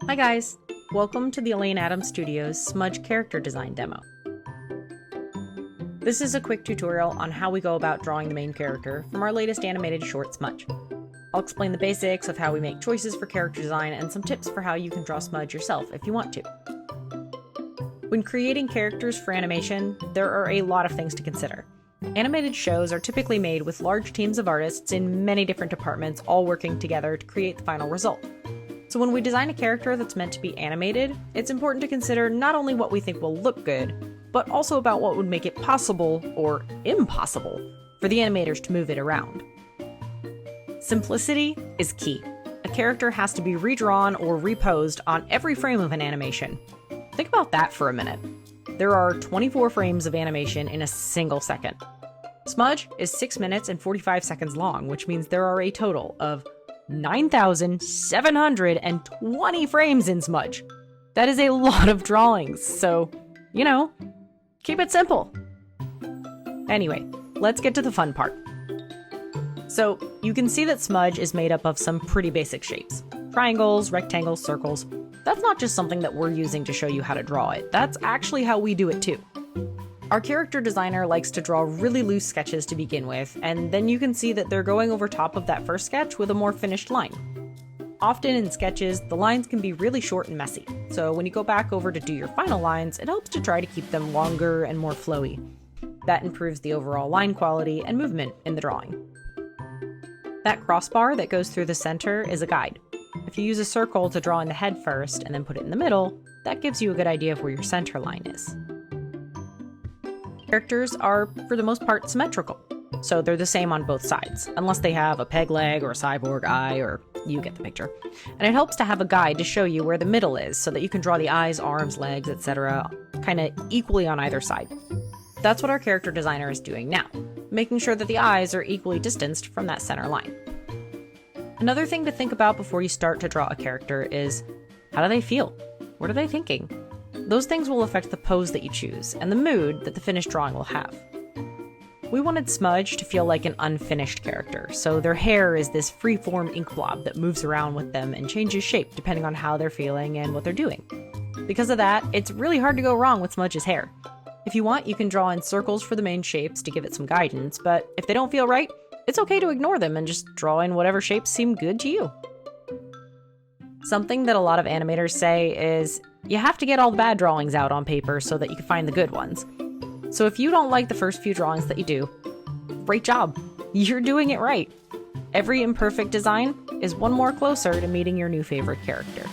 Hi guys! Welcome to the Elaine Adams Studios Smudge character design demo. This is a quick tutorial on how we go about drawing the main character from our latest animated short Smudge. I'll explain the basics of how we make choices for character design and some tips for how you can draw Smudge yourself if you want to. When creating characters for animation, there are a lot of things to consider. Animated shows are typically made with large teams of artists in many different departments all working together to create the final result. So when we design a character that's meant to be animated, it's important to consider not only what we think will look good, but also about what would make it possible, or impossible, for the animators to move it around. Simplicity is key. A character has to be redrawn or reposed on every frame of an animation. Think about that for a minute. There are 24 frames of animation in a single second. Smudge is 6 minutes and 45 seconds long, which means there are a total of 9,720 frames in Smudge. That is a lot of drawings, so, keep it simple. Anyway, let's get to the fun part. So, you can see that Smudge is made up of some pretty basic shapes. Triangles, rectangles, circles. That's not just something that we're using to show you how to draw it. That's actually how we do it too. Our character designer likes to draw really loose sketches to begin with, and then you can see that they're going over top of that first sketch with a more finished line. Often in sketches, the lines can be really short and messy, so when you go back over to do your final lines, it helps to try to keep them longer and more flowy. That improves the overall line quality and movement in the drawing. That crossbar that goes through the center is a guide. If you use a circle to draw in the head first and then put it in the middle, that gives you a good idea of where your center line is. Characters are, for the most part, symmetrical, so they're the same on both sides, unless they have a peg leg or a cyborg eye, or you get the picture. And it helps to have a guide to show you where the middle is, so that you can draw the eyes, arms, legs, etc. kind of equally on either side. That's what our character designer is doing now, making sure that the eyes are equally distanced from that center line. Another thing to think about before you start to draw a character is, how do they feel? What are they thinking? Those things will affect the pose that you choose, and the mood that the finished drawing will have. We wanted Smudge to feel like an unfinished character, so their hair is this free-form ink blob that moves around with them and changes shape depending on how they're feeling and what they're doing. Because of that, it's really hard to go wrong with Smudge's hair. If you want, you can draw in circles for the main shapes to give it some guidance, but if they don't feel right, it's okay to ignore them and just draw in whatever shapes seem good to you. Something that a lot of animators say is, you have to get all the bad drawings out on paper so that you can find the good ones. So if you don't like the first few drawings that you do, great job! You're doing it right! Every imperfect design is one more closer to meeting your new favorite character.